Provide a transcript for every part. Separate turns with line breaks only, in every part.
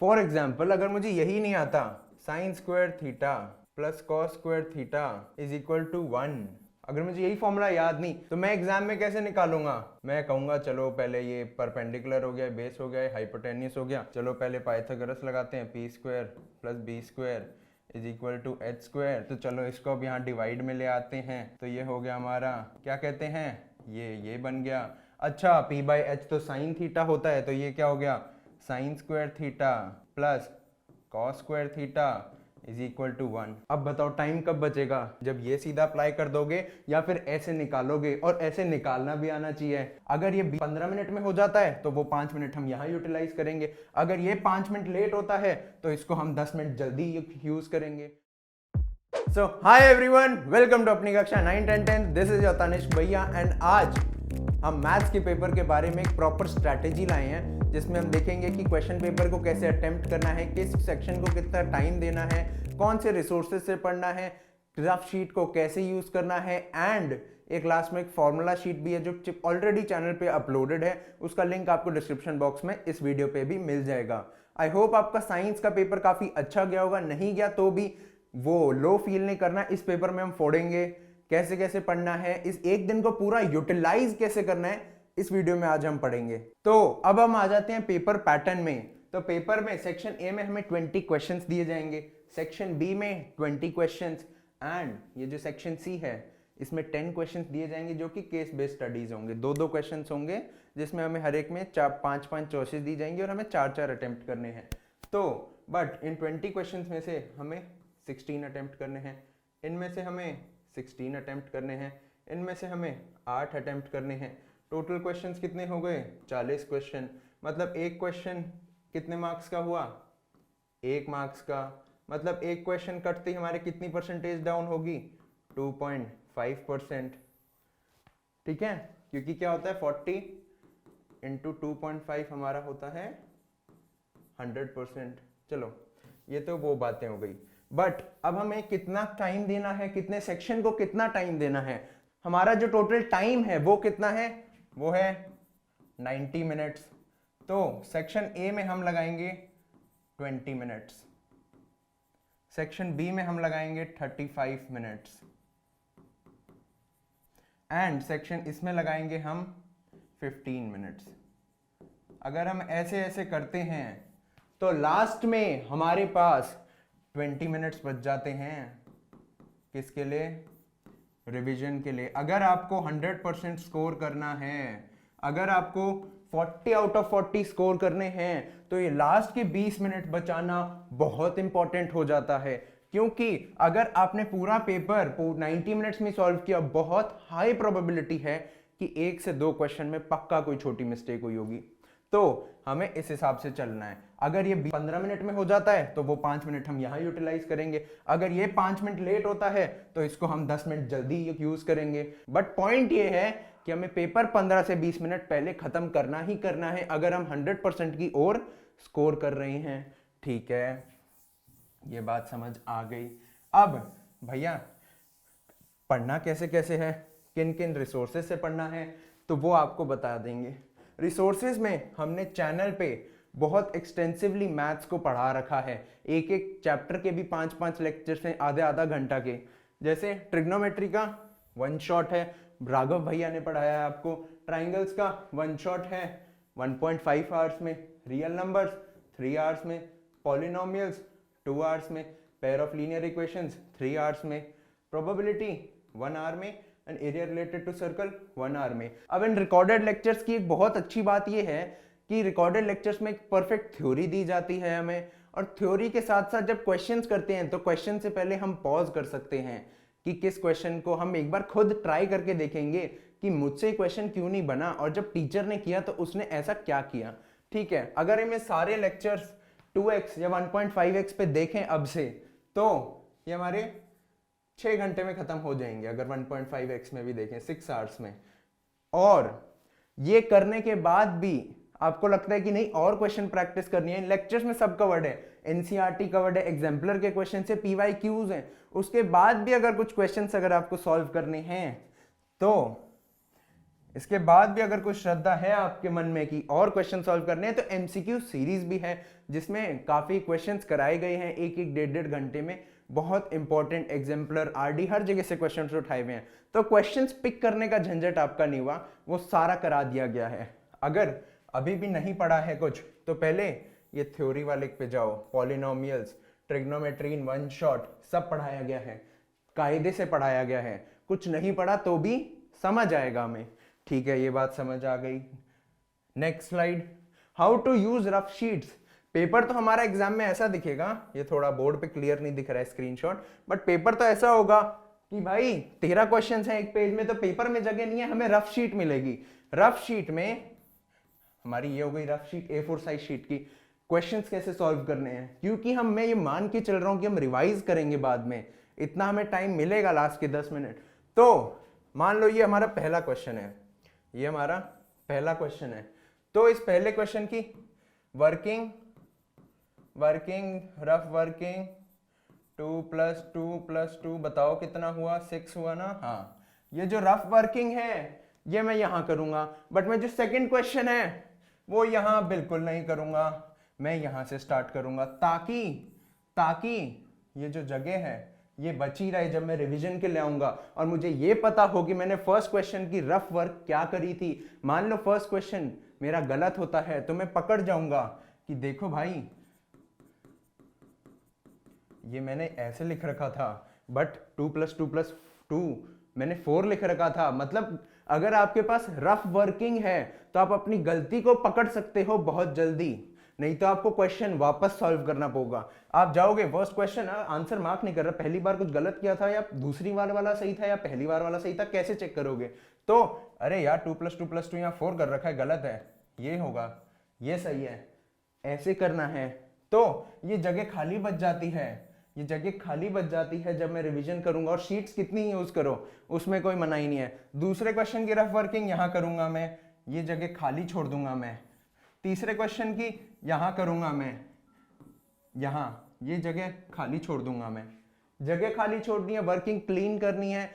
For example अगर मुझे यही नहीं आता sine square theta plus cos square theta is equal to 1, अगर मुझे यही फॉर्मूला याद नहीं तो मैं एग्जाम में कैसे निकालूंगा? मैं कहूंगा चलो पहले ये परपेंडिकुलर हो गया, बेस हो गया, हाइपोटेन्यूस हो गया, चलो पहले पाइथागोरस लगाते हैं, P square plus B square is equal to H square. तो चलो इसको अब यहाँ डिवाइड में ले आते हैं, तो ये हो गया हमारा, क्या कहते हैं, ये बन गया। अच्छा, p बाई एच तो साइन थीटा होता है, तो ये क्या हो गया, sine square theta plus cos square theta is equal to 1। अब बताओ टाइम कब बचेगा? जब ये सीधा अप्लाई कर दोगे या फिर ऐसे निकालोगे, और ऐसे निकालना भी आना चाहिए। अगर ये 15 मिनट में हो जाता है तो वो 5 मिनट हम यहाँ यूटिलाइज करेंगे, अगर ये 5 मिनट लेट होता है तो इसको हम 10 मिनट जल्दी यूज करेंगे। सो हाय एवरीवन, वेलकम टू अपनी कक्षा 9, 10, 10। दिस इज योर तनिष्क भैया एंड आज हम मैथ्स के पेपर के बारे में एक प्रॉपर स्ट्रैटेजी लाए हैं, जिसमें हम देखेंगे कि क्वेश्चन पेपर को कैसे अटेम्प्ट करना है, किस सेक्शन को कितना टाइम देना है, कौन से रिसोर्सेज से पढ़ना है, ग्राफ शीट को कैसे यूज करना है, एंड एक लास्ट में एक फॉर्मूला शीट भी है जो ऑलरेडी चैनल पे अपलोडेड है, उसका लिंक आपको डिस्क्रिप्शन बॉक्स में इस वीडियो पे भी मिल जाएगा। आई होप आपका साइंस का पेपर काफी अच्छा गया होगा, नहीं गया तो भी वो लो फील नहीं करना। इस पेपर में हम फोड़ेंगे कैसे कैसे पढ़ना है, इस एक दिन को पूरा यूटिलाइज कैसे करना है, इस वीडियो में आज हम पढ़ेंगे। तो अब हम आ जाते हैं पेपर पैटर्न में। तो पेपर में सेक्शन ए में हमें 20 क्वेश्चंस दिए जाएंगे, सेक्शन बी में 20 क्वेश्चंस, एंड ये जो सेक्शन सी है इसमें 10 क्वेश्चंस दिए जाएंगे जो कि केस बेस्ड स्टडीज होंगे। दो दो क्वेश्चंस होंगे जिसमें हमें हर एक में 5-5 चॉइसेस दी जाएंगी और हमें 4-4 अटेम्प्ट करने हैं। तो बट इन 20 क्वेश्चंस में से हमें 16 अटेम्प्ट करने हैं, इनमें से हमें 16 अटेम्प्ट करने हैं, इनमें से हमें 8 अटेम्प्ट करने हैं। टोटल क्वेश्चंस कितने हो गए? 40 क्वेश्चन। मतलब एक क्वेश्चन कितने मार्क्स का हुआ? 1 मार्क्स का। मतलब एक क्वेश्चन कटते ही हमारे कितनी परसेंटेज डाउन होगी? 2.5%। ठीक है, क्योंकि क्या होता है 40 इंटू 2.5 हमारा होता है 100%। चलो ये तो वो बातें हो गई, बट अब हमें कितना टाइम देना है, कितने सेक्शन को कितना टाइम देना है। हमारा जो टोटल टाइम है वो कितना है? वो है 90 मिनट्स। तो सेक्शन ए में हम लगाएंगे 20 मिनट्स, सेक्शन बी में हम लगाएंगे 35 मिनट्स, एंड सेक्शन इसमें लगाएंगे हम 15 मिनट्स। अगर हम ऐसे ऐसे करते हैं तो लास्ट में हमारे पास 20 मिनट्स बच जाते हैं। किसके लिए? रिवीजन के लिए। अगर आपको 100% स्कोर करना है, अगर आपको 40 आउट ऑफ 40 स्कोर करने हैं, तो ये लास्ट के 20 मिनट बचाना बहुत इंपॉर्टेंट हो जाता है। क्योंकि अगर आपने पूरा पेपर 90 मिनट्स में सॉल्व किया, बहुत हाई प्रोबेबिलिटी है कि 1 से 2 क्वेश्चन में पक्का कोई छोटी मिस्टेक हुई होगी। तो हमें इस हिसाब से चलना है। अगर ये 15 मिनट में हो जाता है तो वो 5 मिनट हम यहाँ यूटिलाइज करेंगे, अगर ये 5 मिनट लेट होता है तो इसको हम 10 मिनट जल्दी यूज करेंगे। बट पॉइंट ये है कि हमें पेपर 15 से 20 मिनट पहले खत्म करना ही करना है, अगर हम 100% की ओर स्कोर कर रहे हैं। ठीक है, ये बात समझ आ गई। अब भैया पढ़ना कैसे कैसे है, किन किन रिसोर्सेज से पढ़ना है, तो वो आपको बता देंगे। रिसोर्सेज में हमने चैनल पे बहुत एक्सटेंसिवली मैथ्स को पढ़ा रखा है। एक एक चैप्टर के भी 5-5 लेक्चर्स हैं, आधा घंटा के। जैसे ट्रिग्नोमेट्री का 1 शॉट है, राघव भैया ने पढ़ाया है आपको। ट्राइंगल्स का 1 शॉट है 1.5 आवर्स में, रियल नंबर्स 3 आवर्स में, पॉलिनोमियल्स 2 आवर्स में, pair of linear equations 3 hours में, प्रोबेबिलिटी 1 आवर में, and area related to circle 1 hour में। अब इन रिकॉर्डेड लेक्चर्स की एक बहुत अच्छी बात यह है कि रिकॉर्डेड लेक्चर्स में एक परफेक्ट थ्योरी दी जाती है हमें, और थ्योरी के साथ साथ जब क्वेश्चंस करते हैं तो क्वेश्चन से पहले हम पॉज कर सकते हैं कि किस क्वेश्चन को हम एक बार खुद ट्राई करके देखेंगे कि मुझसे क्वेश्चन क्यों नहीं बना, और जब टीचर ने किया तो उसने ऐसा क्या किया। ठीक है, अगर हमें सारे लेक्चर्स 2x या 1.5x पे देखें अब से, तो ये हमारे 6 घंटे में खत्म हो जाएंगे। अगर 1.5x में भी देखें 6 आवर्स में। और ये करने के बाद भी आपको लगता है कि नहीं और क्वेश्चन प्रैक्टिस करनी है, लेक्चर्स में सब कवर्ड है, एनसीईआरटी कवर्ड है, एग्जाम्पलर के क्वेश्चन से पीवाईक्यूज हैं, उसके बाद भी अगर कुछ क्वेश्चंस अगर आपको सॉल्व करने हैं तो इसके बाद भी अगर कुछ श्रद्धा है आपके मन में कि और क्वेश्चन सॉल्व करने हैं तो एमसीक्यू सीरीज भी है जिसमें काफी क्वेश्चंस कराए गए हैं, एक एक डेढ़ डेढ़ घंटे में। बहुत इंपॉर्टेंट एग्जाम्पलर आरडी हर जगह से क्वेश्चंस उठाए हुए हैं, तो क्वेश्चंस पिक करने का झंझट आपका नहीं हुआ, वो सारा करा दिया गया है। अगर अभी भी नहीं पढ़ा है कुछ तो पहले ये थ्योरी वाले पे जाओ, polynomials, trigonometry in one shot सब पढ़ाया गया है, कायदे से पढ़ाया गया है। कुछ नहीं पढ़ा तो भी समझ आएगा हमें, ठीक है, ये बात समझ आ गई। Next slide, how to use rough sheets. Paper तो हमारा एग्जाम में ऐसा दिखेगा, ये थोड़ा बोर्ड पे क्लियर नहीं दिख रहा है स्क्रीनशॉट, बट पेपर तो ऐसा होगा कि भाई 13 क्वेश्चंस हैं एक पेज में, तो पेपर में जगह नहीं है, हमें रफ शीट मिलेगी। रफ शीट में हमारी ये हो गई rough sheet, A4 size sheet की। क्वेश्चंस कैसे सॉल्व करने हैं, क्योंकि मैं ये मान के चल रहा हूं कि हम रिवाइज करेंगे बाद में, इतना हमें टाइम मिलेगा लास्ट के 10 मिनट। तो मान लो ये हमारा पहला क्वेश्चन है, ये हमारा पहला क्वेश्चन है, तो इस पहले क्वेश्चन की वर्किंग रफ वर्किंग 2 + 2 + 2 बताओ कितना हुआ, 6 हुआ ना। हाँ, ये जो रफ वर्किंग है ये मैं यहां करूंगा, बट मैं जो सेकंड क्वेश्चन है वो यहां बिल्कुल नहीं करूंगा, मैं यहां से स्टार्ट करूंगा, ताकि ये जो जगह है ये बची रहे जब मैं रिवीजन के ले आऊंगा और मुझे ये पता हो कि मैंने फर्स्ट क्वेश्चन की रफ वर्क क्या करी थी। मान लो फर्स्ट क्वेश्चन मेरा गलत होता है तो मैं पकड़ जाऊंगा कि देखो भाई ये मैंने ऐसे लिख रखा था, बट 2 + 2 + 2 मैंने 4 लिख रखा था। मतलब अगर आपके पास रफ वर्किंग है तो आप अपनी गलती को पकड़ सकते हो बहुत जल्दी, नहीं तो आपको क्वेश्चन वापस सॉल्व करना पड़ेगा। आप जाओगे फर्स्ट क्वेश्चन आंसर मार्क नहीं कर रहा, पहली बार कुछ गलत किया था या दूसरी बार वाला सही था या पहली बार वाला सही था, कैसे चेक करोगे? तो अरे यार 2 + 2 + 2 यहाँ 4 कर रखा है, गलत है, ये होगा, ये सही है, ऐसे करना है। तो ये जगह खाली बच जाती है, ये जगह खाली बच जाती है जब मैं रिवीजन करूंगा। और शीट्स कितनी यूज करो उसमें कोई मनाही नहीं है। दूसरे क्वेश्चन की रफ वर्किंग यहाँ करूंगा मैं, ये जगह खाली छोड़ दूंगा मैं। तीसरे क्वेश्चन की यहां करूंगा मैं, यहां ये जगह खाली छोड़ दूंगा मैं। जगह खाली छोड़नी है, वर्किंग क्लीन करनी है।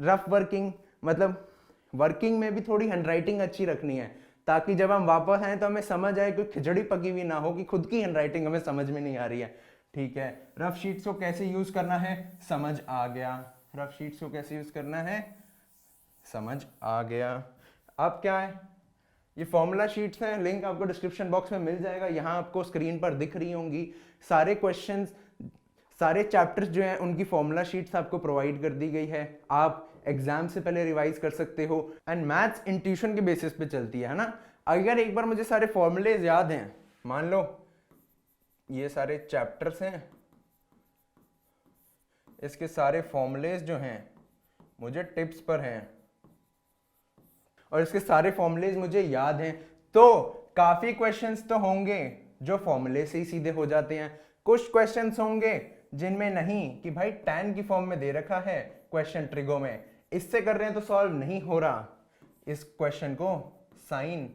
रफ वर्किंग मतलब वर्किंग में भी थोड़ी हैंडराइटिंग अच्छी रखनी है, ताकि जब हम वापस आए तो हमें समझ आए, कोई खिचड़ी पकी हुई ना हो कि खुद की हैंडराइटिंग हमें समझ में नहीं आ रही है। ठीक है, रफ शीट्स को कैसे यूज करना है समझ आ गया, रफ शीट्स को कैसे यूज करना है समझ आ गया। अब क्या है, ये फॉर्मूला शीट्स हैं, लिंक आपको डिस्क्रिप्शन बॉक्स में मिल जाएगा, यहाँ आपको स्क्रीन पर दिख रही होंगी। सारे क्वेश्चंस, सारे चैप्टर्स जो हैं उनकी फॉर्मूला शीट्स आपको प्रोवाइड कर दी गई है, आप एग्जाम से पहले रिवाइज कर सकते हो। एंड मैथ्स इंट्यूशन के बेसिस पे चलती है ना। अगर एक बार मुझे सारे फॉर्मूलेज याद हैं, मान लो ये सारे चैप्टर्स हैं, इसके सारे फॉर्मूलेज जो हैं मुझे टिप्स पर हैं और इसके सारे फॉर्मूलेज मुझे याद हैं, तो काफी क्वेश्चंस तो होंगे जो फॉर्मूले से ही सीधे हो जाते हैं। कुछ क्वेश्चंस होंगे जिनमें नहीं कि भाई tan की फॉर्म में दे रखा है क्वेश्चन ट्रिगो में, इससे कर रहे हैं तो सॉल्व नहीं हो रहा, इस क्वेश्चन को साइन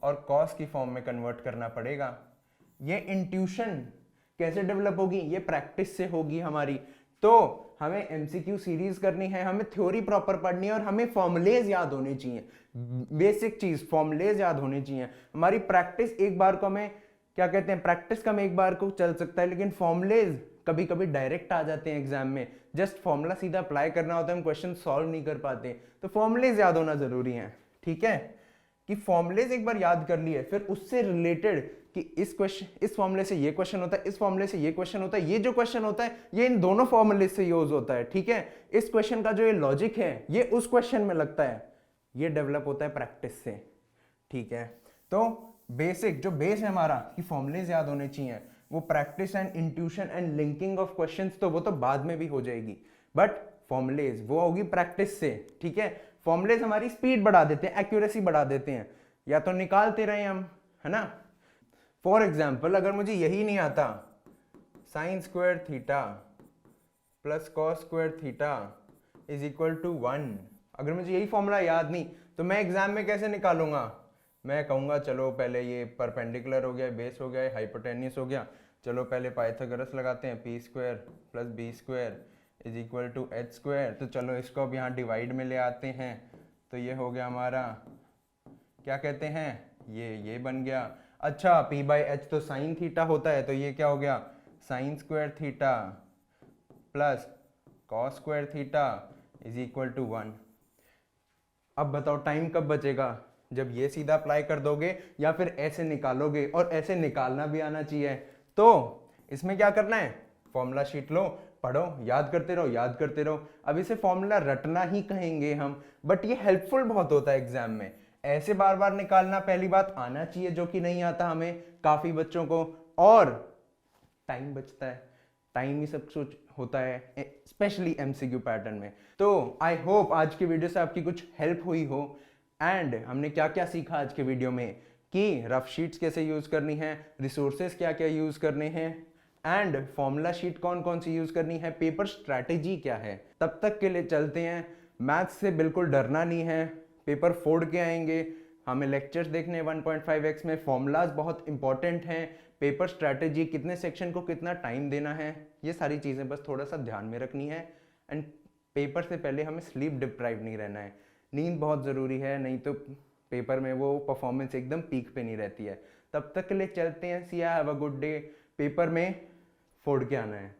और कॉस की फॉर्म में कन्वर्ट करना पड़ेगा। ये इंट्यूशन कैसे डेवलप होगी, ये प्रैक्टिस से होगी हमारी। तो हमें एमसीक्यू सीरीज करनी है, हमें थ्योरी प्रॉपर पढ़नी है और हमें फॉर्मूलेज याद होने चाहिए, बेसिक चीज फॉर्मूलेज याद होने चाहिए। हमारी प्रैक्टिस एक बार को हमें क्या कहते हैं, प्रैक्टिस का में एक बार को चल सकता है, लेकिन फॉर्मूलेज कभी कभी डायरेक्ट आ जाते हैं एग्जाम में, जस्ट फॉर्मूला सीधा अप्लाई करना होता है, हम क्वेश्चन सॉल्व नहीं कर पाते, तो फॉर्मूलेज याद होना जरूरी है। ठीक है, कि फॉर्मूलेज एक बार याद कर लिए, फिर उससे रिलेटेड कि इस फॉर्मूले से ये क्वेश्चन होता है, इस फॉर्मूले से ये क्वेश्चन होता है, ये जो क्वेश्चन होता है ये इन दोनों फॉर्मूले से यूज होता है। ठीक है, इस क्वेश्चन का जो ये लॉजिक है ये उस क्वेश्चन में लगता है, ये डेवलप होता है प्रैक्टिस से। ठीक है, तो बेसिक जो बेस है हमारा कि फॉर्मूलेज याद होने चाहिए, वो practice and intuition and linking of questions तो वो तो बाद में भी हो जाएगी, बट फॉर्मूलेज वो होगी प्रैक्टिस से। ठीक है, फॉर्मूलेज हमारी स्पीड बढ़ा देते हैं, एक्यूरेसी बढ़ा देते हैं, या तो निकालते रहे हम, है ना। फॉर एग्जाम्पल अगर मुझे यही नहीं आता sine square theta plus cos square theta is equal to 1, अगर मुझे यही फॉर्मूला याद नहीं तो मैं एग्जाम में कैसे निकालूंगा, मैं कहूंगा चलो पहले ये परपेंडिकुलर हो गया, बेस हो गया, हाइपोटेन्यूस हो गया, चलो पहले पाइथागोरस लगाते हैं, P square plus B square is equal to H square, तो चलो इसको अब यहाँ डिवाइड में ले आते हैं, तो ये हो गया हमारा क्या कहते हैं, ये बन गया। अच्छा p/h तो साइन थीटा होता है, तो ये क्या हो गया, sine square theta plus cos square theta is equal to 1। अब बताओ टाइम कब बचेगा, जब ये सीधा अप्लाई कर दोगे या फिर ऐसे निकालोगे, और ऐसे निकालना भी आना चाहिए। तो इसमें क्या करना है, फॉर्मूला शीट लो, पढ़ो, याद करते रहो, याद करते रहो। अब इसे फॉर्मूला रटना ही कहेंगे हम, बट ये हेल्पफुल बहुत होता है एग्जाम में। ऐसे बार बार निकालना पहली बात आना चाहिए, जो कि नहीं आता हमें काफी बच्चों को, और टाइम बचता है, टाइम ही सब कुछ होता है, स्पेशली एमसीक्यू पैटर्न में। तो आई होप आज की वीडियो से आपकी कुछ हेल्प हुई हो। एंड हमने क्या क्या सीखा आज के वीडियो में, कि रफ शीट्स कैसे यूज करनी है, रिसोर्सेज क्या क्या यूज करने हैं, एंड फॉर्मूला शीट कौन कौन सी यूज करनी है, पेपर स्ट्रैटेजी क्या है। तब तक के लिए चलते हैं, मैथ्स से बिल्कुल डरना नहीं है, पेपर फोड़ के आएंगे। हमें लेक्चर्स देखने 1.5x में, फॉर्मूलाज बहुत इंपॉर्टेंट हैं, पेपर स्ट्रैटेजी, कितने सेक्शन को कितना टाइम देना है, ये सारी चीज़ें बस थोड़ा सा ध्यान में रखनी है। एंड पेपर से पहले हमें स्लीप डिप्राइव नहीं रहना है, नींद बहुत ज़रूरी है, नहीं तो पेपर में वो परफॉर्मेंस एकदम पीक पे नहीं रहती है। तब तक के लिए चलते हैं, see have a good day, paper में फोड़ के आना है।